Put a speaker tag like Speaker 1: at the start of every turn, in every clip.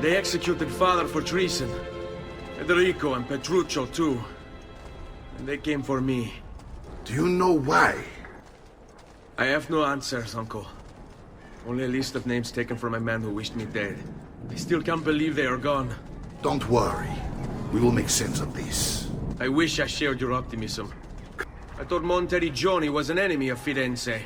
Speaker 1: They executed father for treason. Federico and Petruccio too. And they came for me.
Speaker 2: Do you know why?
Speaker 1: I have no answers, Uncle. Only a list of names taken from a man who wished me dead. I still can't believe they are gone.
Speaker 2: Don't worry. We will make sense of this.
Speaker 1: I wish I shared your optimism. I thought Monteriggioni was an enemy of Firenze.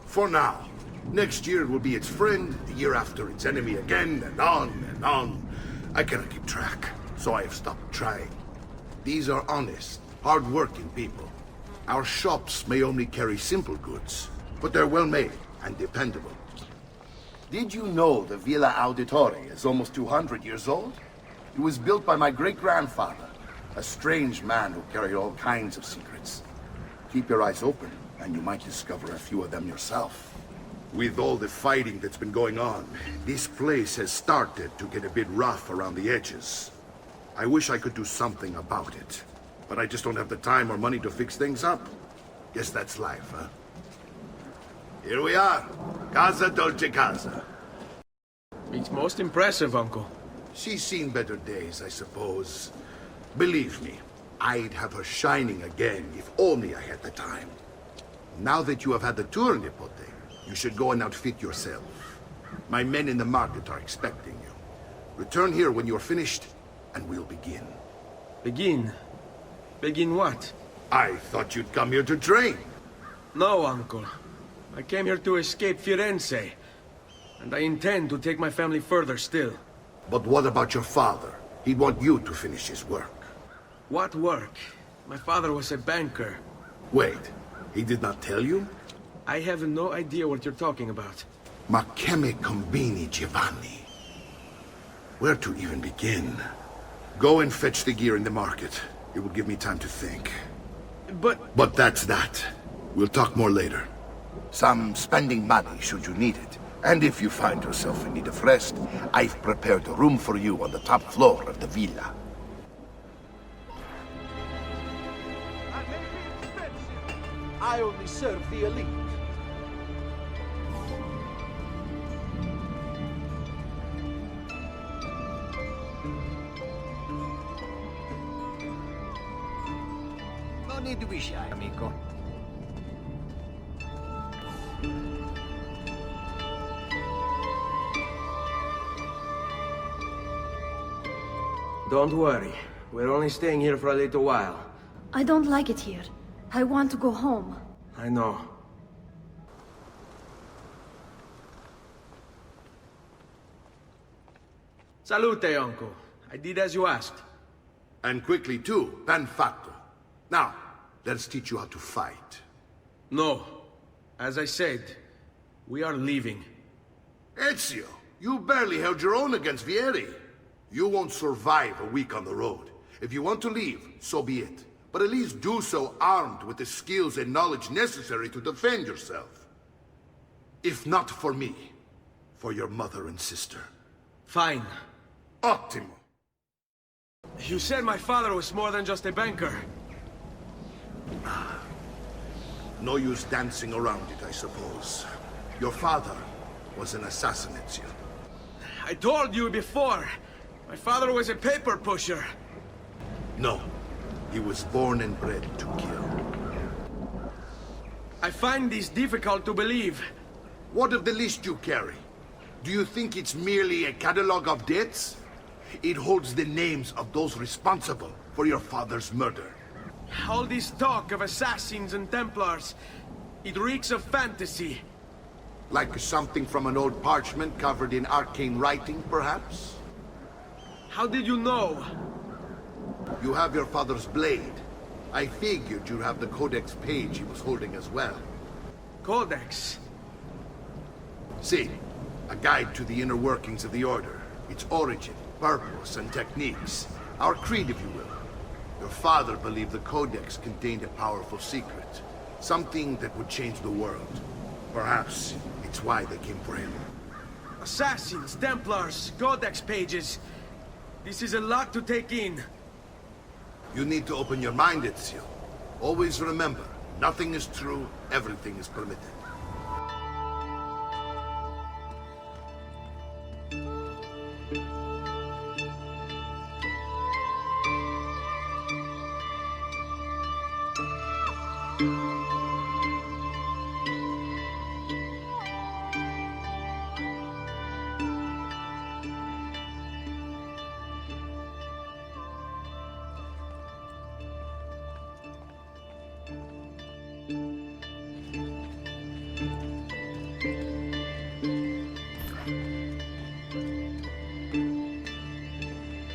Speaker 2: For now. Next year it will be its friend, the year after its enemy again, and on and on. I cannot keep track, so I have stopped trying. These are honest, hard-working people. Our shops may only carry simple goods, but they're well-made and dependable.
Speaker 3: Did you know the Villa Auditore is almost 200 years old? It was built by my great-grandfather, a strange man who carried all kinds of secrets. Keep your eyes open, and you might discover a few of them yourself.
Speaker 2: With all the fighting that's been going on, this place has started to get a bit rough around the edges. I wish I could do something about it, but I just don't have the time or money to fix things up. Guess that's life, huh? Here we are. Casa Dolce Casa.
Speaker 1: It's most impressive, Uncle.
Speaker 2: She's seen better days, I suppose. Believe me, I'd have her shining again if only I had the time. Now that you have had the tour, Nipote, you should go and outfit yourself. My men in the market are expecting you. Return here when you're finished, and we'll begin.
Speaker 1: Begin? Begin what?
Speaker 2: I thought you'd come here to train.
Speaker 1: No, Uncle. I came here to escape Firenze. And I intend to take my family further still.
Speaker 2: But what about your father? He'd want you to finish his work.
Speaker 1: What work? My father was a banker.
Speaker 2: Wait, he did not tell you?
Speaker 1: I have no idea what you're talking about.
Speaker 2: Ma che me combini, Giovanni? Where to even begin? Go and fetch the gear in the market. It will give me time to think. But that's that. We'll talk more later.
Speaker 3: Some spending money should you need it. And if you find yourself in need of rest, I've prepared a room for you on the top floor of the villa.
Speaker 4: I only serve the elite. No need to be shy, amico.
Speaker 1: Don't worry. We're only staying here for a little while.
Speaker 5: I don't like it here. I want to go home.
Speaker 1: I know. Salute, Uncle. I did as you asked.
Speaker 2: And quickly too, ben fatto. Now, let's teach you how to fight.
Speaker 1: No. As I said, we are leaving.
Speaker 2: Ezio, you barely held your own against Vieri. You won't survive a week on the road. If you want to leave, so be it. But at least do so armed with the skills and knowledge necessary to defend yourself. If not for me, for your mother and sister.
Speaker 1: Fine.
Speaker 2: Ottimo.
Speaker 1: You said my father was more than just a banker.
Speaker 2: No use dancing around it, I suppose. Your father was an assassin, Ezio.
Speaker 1: I told you before. My father was a paper pusher.
Speaker 2: No. He was born and bred to kill.
Speaker 1: I find this difficult to believe.
Speaker 2: What of the list you carry? Do you think it's merely a catalog of debts? It holds the names of those responsible for your father's murder.
Speaker 1: All this talk of assassins and Templars, it reeks of fantasy.
Speaker 2: Like something from an old parchment covered in arcane writing, perhaps?
Speaker 1: How did you know?
Speaker 2: You have your father's blade. I figured you'd have the codex page he was holding as well.
Speaker 1: Codex?
Speaker 2: See, a guide to the inner workings of the Order. Its origin, purpose, and techniques. Our creed, if you will. Your father believed the codex contained a powerful secret. Something that would change the world. Perhaps it's why they came for him.
Speaker 1: Assassins, Templars, Codex pages. This is a lot to take in.
Speaker 2: You need to open your mind, Ezio. Always remember, nothing is true, everything is permitted.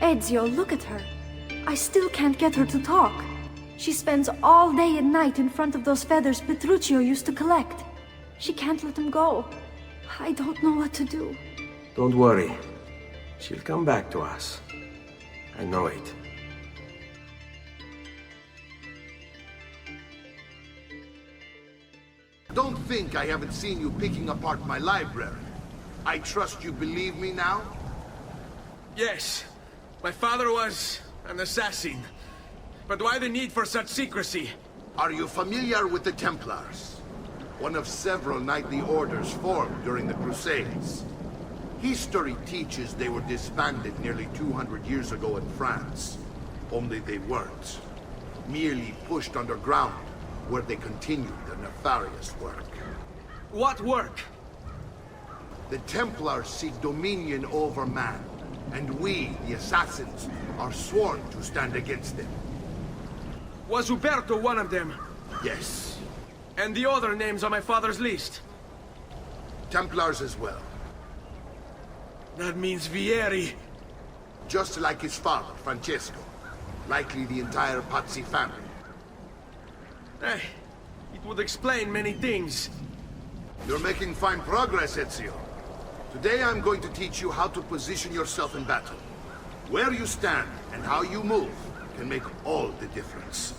Speaker 5: Ezio, look at her. I still can't get her to talk. She spends all day and night in front of those feathers Petruchio used to collect. She can't let them go. I don't know what to do.
Speaker 1: Don't worry. She'll come back to us. I know it.
Speaker 2: Don't think I haven't seen you picking apart my library. I trust you believe me now?
Speaker 1: Yes. My father was an assassin. But why the need for such secrecy?
Speaker 2: Are you familiar with the Templars? One of several knightly orders formed during the Crusades. History teaches they were disbanded nearly 200 years ago in France. Only they weren't. Merely pushed underground, where they continued their nefarious work.
Speaker 1: What work?
Speaker 2: The Templars seek dominion over man, and we, the assassins, are sworn to stand against them.
Speaker 1: Was Uberto one of them?
Speaker 2: Yes.
Speaker 1: And the other names on my father's list?
Speaker 2: Templars as well.
Speaker 1: That means Vieri.
Speaker 2: Just like his father, Francesco. Likely the entire Pazzi family.
Speaker 1: Eh, it would explain many things.
Speaker 2: You're making fine progress, Ezio. Today I'm going to teach you how to position yourself in battle. Where you stand and how you move can make all the difference.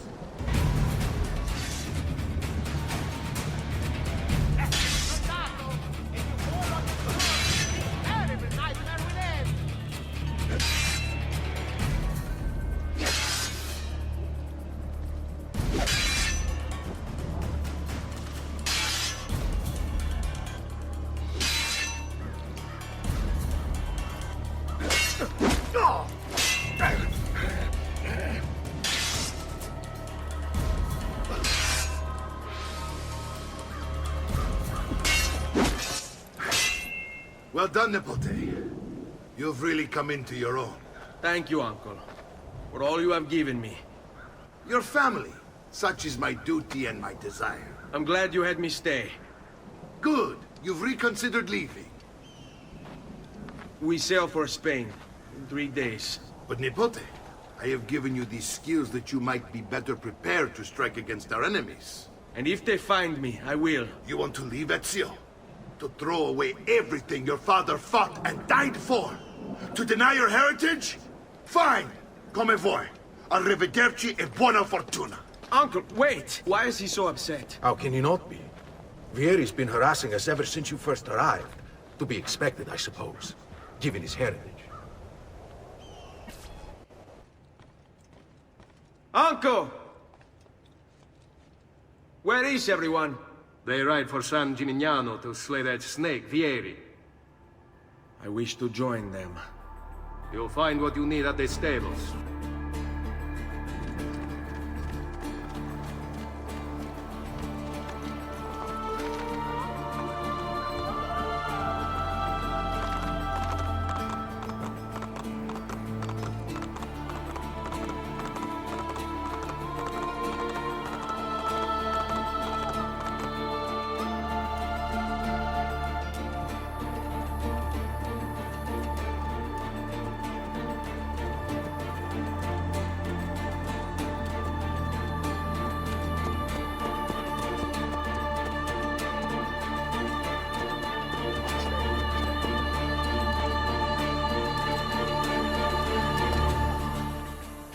Speaker 2: Well done, Nipote. You've really come into your own.
Speaker 1: Thank you, Uncle, for all you have given me.
Speaker 2: Your family. Such is my duty and my desire.
Speaker 1: I'm glad you had me stay.
Speaker 2: Good. You've reconsidered leaving.
Speaker 1: We sail for Spain in 3 days.
Speaker 2: But Nipote, I have given you these skills that you might be better prepared to strike against our enemies.
Speaker 1: And if they find me, I will.
Speaker 2: You want to leave, Ezio? To throw away everything your father fought and died for? To deny your heritage? Fine! Come voi. Arrivederci e buona fortuna.
Speaker 1: Uncle, wait! Why is he so upset?
Speaker 6: How can he not be? Vieri's been harassing us ever since you first arrived. To be expected, I suppose, given his heritage.
Speaker 1: Uncle! Where is everyone?
Speaker 7: They ride for San Gimignano to slay that snake, Vieri.
Speaker 1: I wish to join them.
Speaker 7: You'll find what you need at the stables.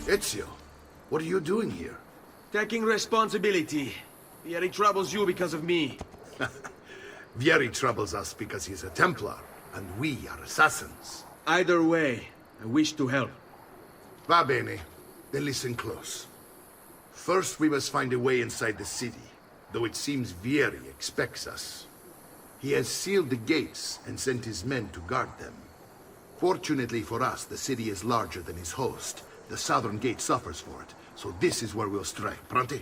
Speaker 2: Ezio, what are you doing here?
Speaker 1: Taking responsibility. Vieri troubles you because of me.
Speaker 2: Vieri troubles us because he's a Templar, and we are assassins.
Speaker 1: Either way, I wish to help.
Speaker 2: Va bene. Then listen close. First, we must find a way inside the city, though it seems Vieri expects us. He has sealed the gates and sent his men to guard them. Fortunately for us, the city is larger than his host. The southern gate suffers for it, so this is where we'll strike. Pronti?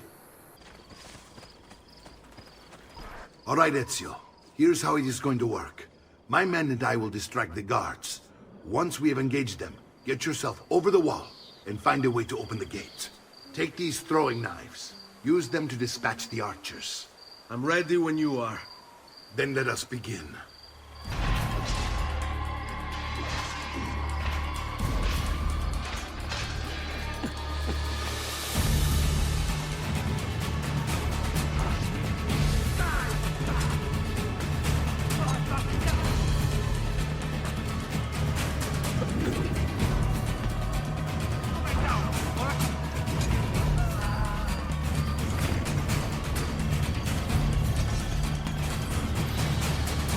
Speaker 2: All right, Ezio. Here's how it is going to work. My men and I will distract the guards. Once we have engaged them, get yourself over the wall and find a way to open the gate. Take these throwing knives. Use them to dispatch the archers.
Speaker 1: I'm ready when you are.
Speaker 2: Then let us begin.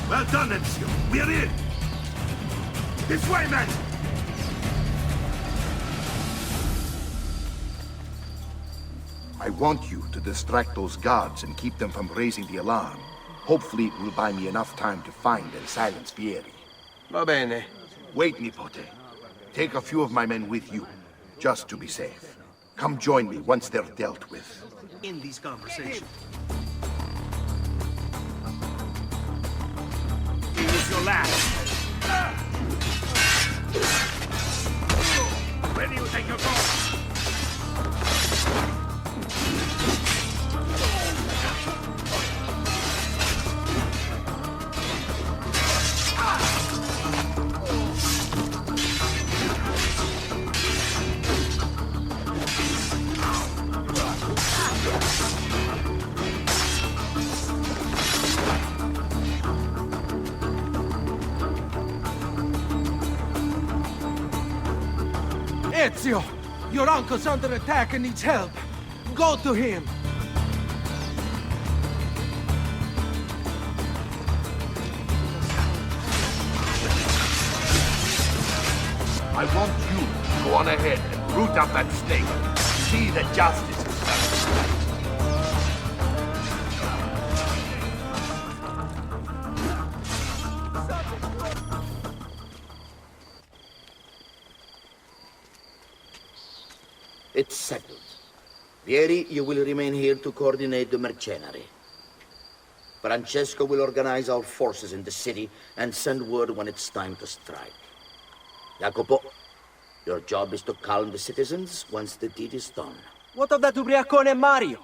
Speaker 2: Well done, Ezio. We're in. This way, men!
Speaker 3: I want you to distract those guards and keep them from raising the alarm. Hopefully it will buy me enough time to find and silence Vieri.
Speaker 1: Va bene.
Speaker 3: Wait, Nipote. Take a few of my men with you, just to be safe. Come join me once they're dealt with.
Speaker 4: In these conversations.
Speaker 7: Use your last. Where do you think you're going?
Speaker 8: Ezio! Your uncle's under attack and needs help. Go to him!
Speaker 3: I want you to go on ahead and root out that snake. See that justice is done.
Speaker 9: It's settled. Vieri, you will remain here to coordinate the mercenary. Francesco will organize our forces in the city and send word when it's time to strike. Jacopo, your job is to calm the citizens once the deed is done.
Speaker 8: What of that ubriacone Mario?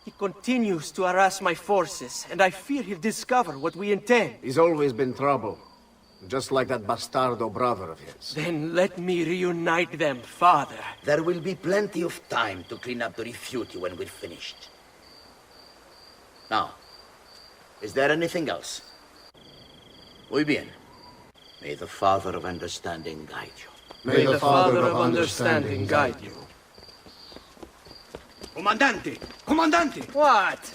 Speaker 8: He continues to harass my forces, and I fear he'll discover what we intend.
Speaker 4: He's always been trouble. Just like that bastardo brother of his.
Speaker 8: Then let me reunite them, father.
Speaker 9: There will be plenty of time to clean up the rifiuti when we're finished. Now, is there anything else? Muy bien. May the Father of Understanding guide you.
Speaker 8: May the Father of Understanding guide you.
Speaker 10: Comandante! Comandante!
Speaker 8: What?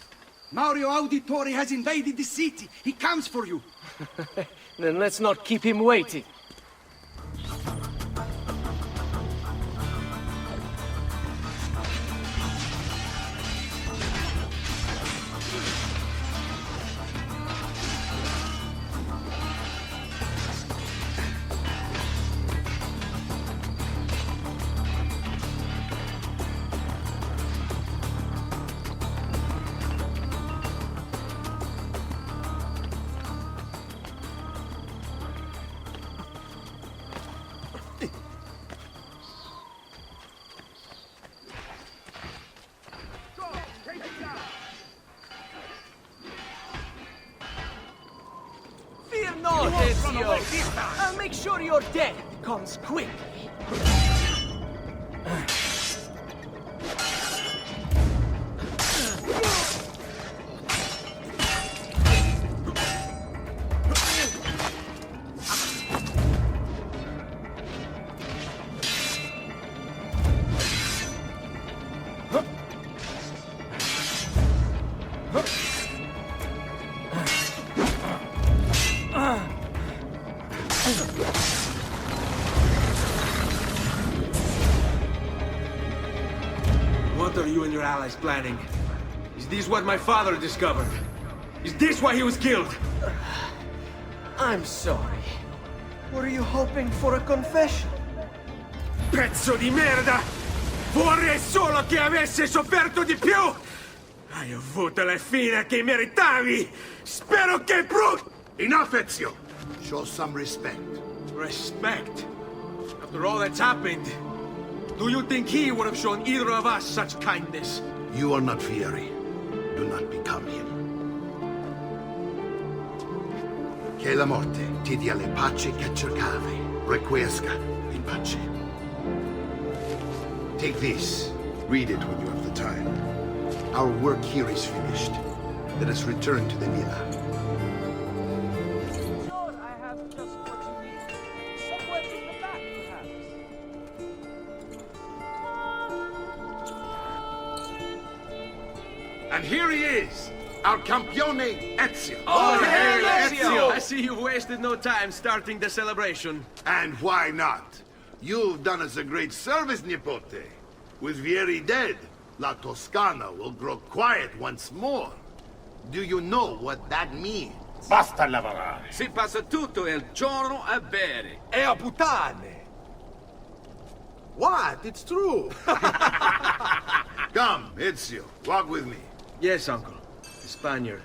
Speaker 10: Mario Auditore has invaded the city. He comes for you.
Speaker 8: Then let's not keep him waiting. Fear not, Ezio! I'll make sure your death comes quickly.
Speaker 1: What are you and your allies planning? Is this what my father discovered? Is this why he was killed?
Speaker 8: I'm sorry. Were you hoping for a confession?
Speaker 1: Pezzo di merda! Vorrei solo che avesse sofferto di più! Hai avuto la fine che meritavi! Spero che brutto!
Speaker 2: Enough, Ezio! Show some respect.
Speaker 1: Respect? After all that's happened, do you think he would have shown either of us such kindness?
Speaker 2: You are not Fieri. Do not become him. Che la morte ti dia le pace che cercavi. Requiesca in pace. Take this. Read it when you have the time. Our work here is finished. Let us return to the villa.
Speaker 8: Sure, I have just what you need. Somewhere in the back, perhaps.
Speaker 2: And here he is, our campione Ezio.
Speaker 1: Oh, hail Ezio! I see you've wasted no time starting the celebration.
Speaker 2: And why not? You've done us a great service, Nipote. With Vieri dead, La Toscana will grow quiet once more. Do you know what that means?
Speaker 11: Basta lavorare.
Speaker 10: Si passa tutto il giorno a bere.
Speaker 6: E a puttane! What? It's true!
Speaker 2: Come, Ezio, walk with me.
Speaker 1: Yes, uncle. The Spaniard.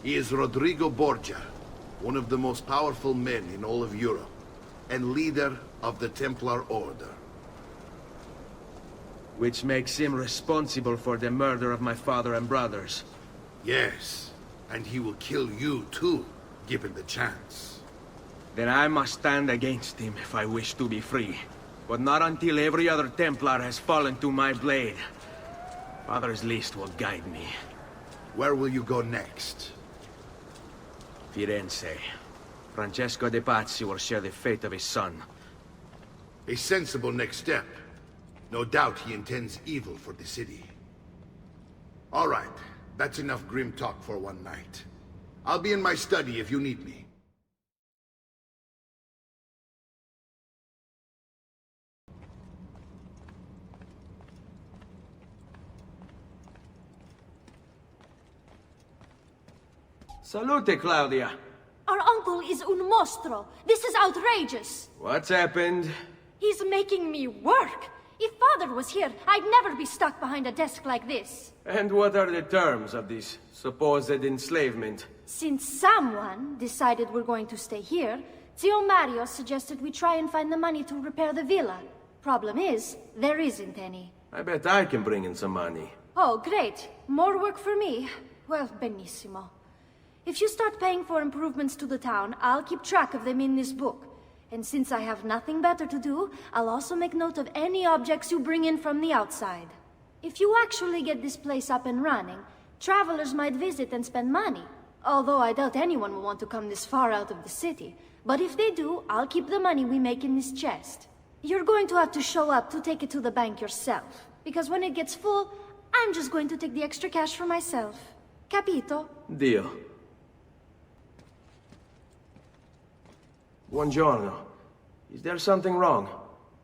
Speaker 2: He is Rodrigo Borgia, one of the most powerful men in all of Europe, and leader of the Templar Order.
Speaker 1: Which makes him responsible for the murder of my father and brothers.
Speaker 2: Yes, and he will kill you too, given the chance.
Speaker 1: Then I must stand against him if I wish to be free. But not until every other Templar has fallen to my blade. Father's list will guide me.
Speaker 2: Where will you go next?
Speaker 1: Firenze. Francesco de Pazzi will share the fate of his son.
Speaker 2: A sensible next step. No doubt he intends evil for the city. All right, that's enough grim talk for one night. I'll be in my study if you need me.
Speaker 1: Salute, Claudia.
Speaker 5: Our uncle is un mostro. This is outrageous.
Speaker 1: What's happened?
Speaker 5: He's making me work. If Father was here, I'd never be stuck behind a desk like this.
Speaker 1: And what are the terms of this supposed enslavement?
Speaker 5: Since someone decided we're going to stay here, Zio Mario suggested we try and find the money to repair the villa. Problem is, there isn't any.
Speaker 1: I bet I can bring in some money.
Speaker 5: Oh, great. More work for me. Well, benissimo. If you start paying for improvements to the town, I'll keep track of them in this book. And since I have nothing better to do, I'll also make note of any objects you bring in from the outside. If you actually get this place up and running, travelers might visit and spend money. Although I doubt anyone will want to come this far out of the city. But if they do, I'll keep the money we make in this chest. You're going to have to show up to take it to the bank yourself. Because when it gets full, I'm just going to take the extra cash for myself. Capito?
Speaker 1: Deal. Buongiorno. Is there something wrong?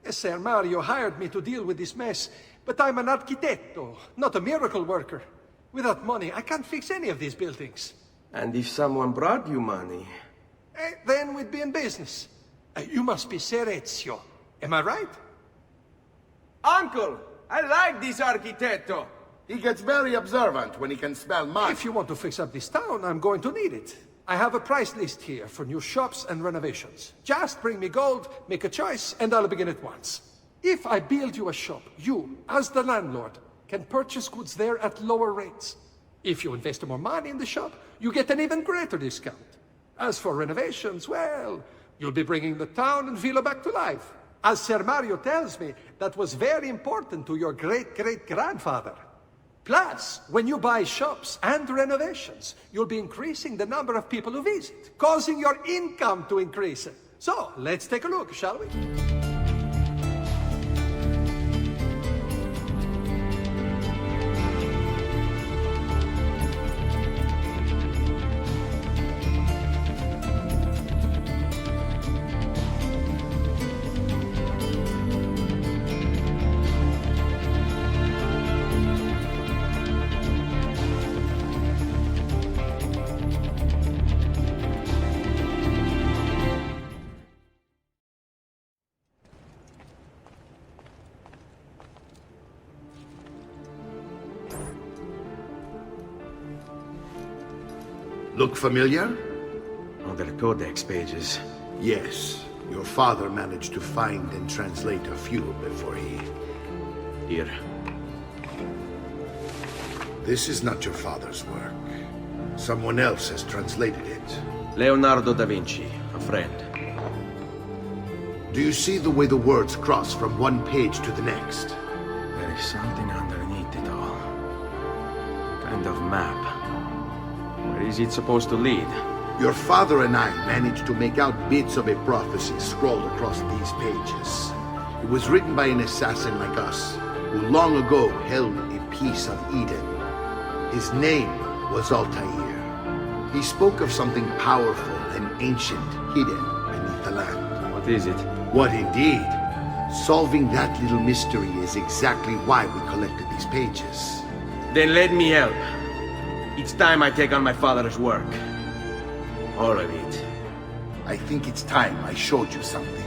Speaker 6: Ser Mario hired me to deal with this mess, but I'm an architetto, not a miracle worker. Without money, I can't fix any of these buildings.
Speaker 1: And if someone brought you money?
Speaker 6: Then we'd be in business. You must be Ser Ezio. Am I right?
Speaker 1: Uncle! I like this architetto!
Speaker 3: He gets very observant when he can smell mud.
Speaker 6: If you want to fix up this town, I'm going to need it. I have a price list here for new shops and renovations. Just bring me gold, make a choice, and I'll begin at once. If I build you a shop, you, as the landlord, can purchase goods there at lower rates. If you invest more money in the shop, you get an even greater discount. As for renovations, well, you'll be bringing the town and villa back to life. As Ser Mario tells me, that was very important to your great-great-grandfather. Plus, when you buy shops and renovations, you'll be increasing the number of people who visit, causing your income to increase. So, let's take a look, shall we?
Speaker 2: Look familiar?
Speaker 1: On the codex pages.
Speaker 2: Yes. Your father managed to find and translate a few before he...
Speaker 1: Here.
Speaker 2: This is not your father's work. Someone else has translated it.
Speaker 1: Leonardo da Vinci, a friend.
Speaker 2: Do you see the way the words cross from one page to the next?
Speaker 1: There is something underneath it all. Kind of map. Where is it supposed to lead?
Speaker 2: Your father and I managed to make out bits of a prophecy scrawled across these pages. It was written by an assassin like us, who long ago held a piece of Eden. His name was Altair. He spoke of something powerful and ancient hidden beneath the land.
Speaker 1: What is it?
Speaker 2: What indeed? Solving that little mystery is exactly why we collected these pages.
Speaker 1: Then let me help. It's time I take on my father's work. All of it.
Speaker 3: I think it's time I showed you something.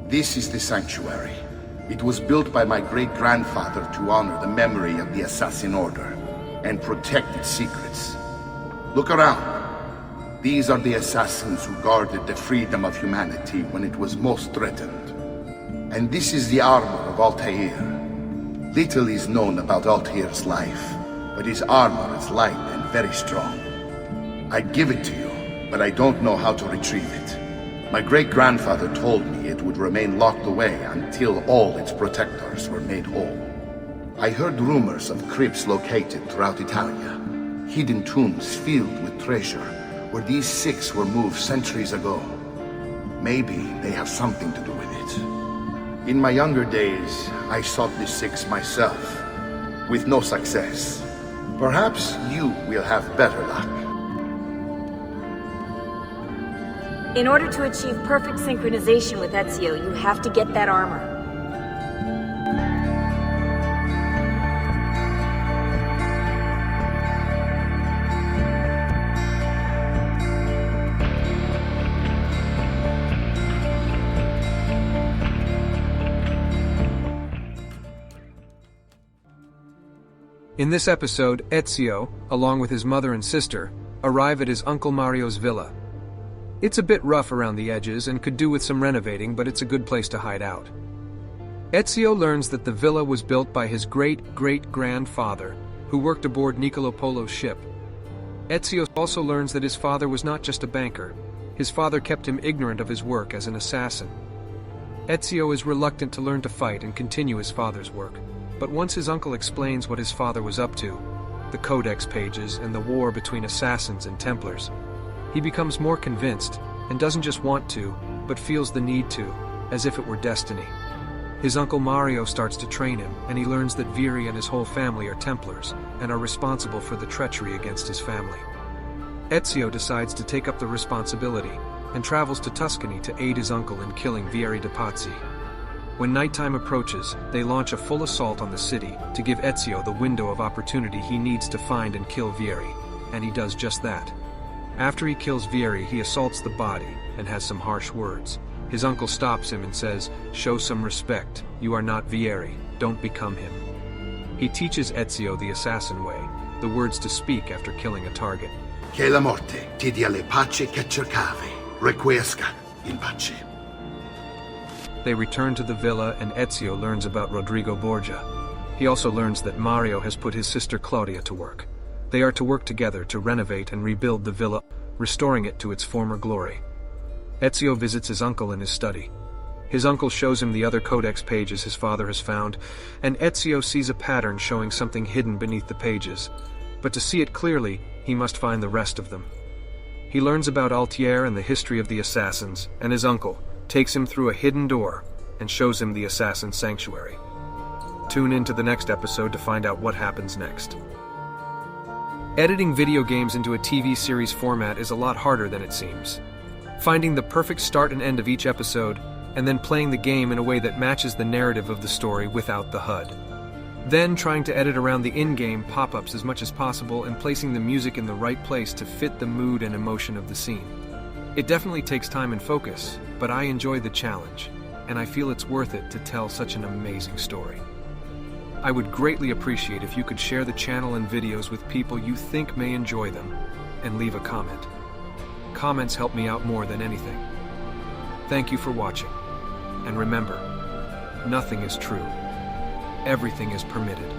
Speaker 3: This is the sanctuary. It was built by my great-grandfather to honor the memory of the Assassin Order and protect its secrets. Look around. These are the assassins who guarded the freedom of humanity when it was most threatened. And this is the armor of Altair. Little is known about Altair's life, but his armor is light and very strong. I'd give it to you, but I don't know how to retrieve it. My great-grandfather told me it would remain locked away until all its protectors were made whole. I heard rumors of crypts located throughout Italia, hidden tombs filled with treasure, where these six were moved centuries ago. Maybe they have something to do with it. In my younger days, I sought the six myself, with no success. Perhaps you will have better luck.
Speaker 11: In order to achieve perfect synchronization with Ezio, you have to get that armor.
Speaker 12: In this episode, Ezio, along with his mother and sister, arrive at his Uncle Mario's villa. It's a bit rough around the edges and could do with some renovating, but it's a good place to hide out. Ezio learns that the villa was built by his great-great-grandfather, who worked aboard Niccolo Polo's ship. Ezio also learns that his father was not just a banker. His father kept him ignorant of his work as an assassin. Ezio is reluctant to learn to fight and continue his father's work, but once his uncle explains what his father was up to, the Codex pages and the war between assassins and Templars, he becomes more convinced and doesn't just want to, but feels the need to, as if it were destiny. His Uncle Mario starts to train him, and he learns that Vieri and his whole family are Templars and are responsible for the treachery against his family. Ezio decides to take up the responsibility and travels to Tuscany to aid his uncle in killing Vieri de Pazzi. When nighttime approaches, they launch a full assault on the city to give Ezio the window of opportunity he needs to find and kill Vieri, and he does just that. After he kills Vieri, he assaults the body and has some harsh words. His uncle stops him and says, "Show some respect. You are not Vieri. Don't become him." He teaches Ezio the assassin way, the words to speak after killing a target.
Speaker 2: Che la morte ti dia le pace che cercavi. Requiesca in pace.
Speaker 12: They return to the villa and Ezio learns about Rodrigo Borgia. He also learns that Mario has put his sister Claudia to work. They are to work together to renovate and rebuild the villa, restoring it to its former glory. Ezio visits his uncle in his study. His uncle shows him the other codex pages his father has found, and Ezio sees a pattern showing something hidden beneath the pages. But to see it clearly, he must find the rest of them. He learns about Altair and the history of the assassins, and his uncle takes him through a hidden door and shows him the assassin sanctuary. Tune in to the next episode to find out what happens next. Editing video games into a TV series format is a lot harder than it seems. Finding the perfect start and end of each episode, and then playing the game in a way that matches the narrative of the story without the HUD. Then trying to edit around the in-game pop-ups as much as possible and placing the music in the right place to fit the mood and emotion of the scene. It definitely takes time and focus, but I enjoy the challenge, and I feel it's worth it to tell such an amazing story. I would greatly appreciate if you could share the channel and videos with people you think may enjoy them, and leave a comment. Comments help me out more than anything. Thank you for watching, and remember, nothing is true. Everything is permitted.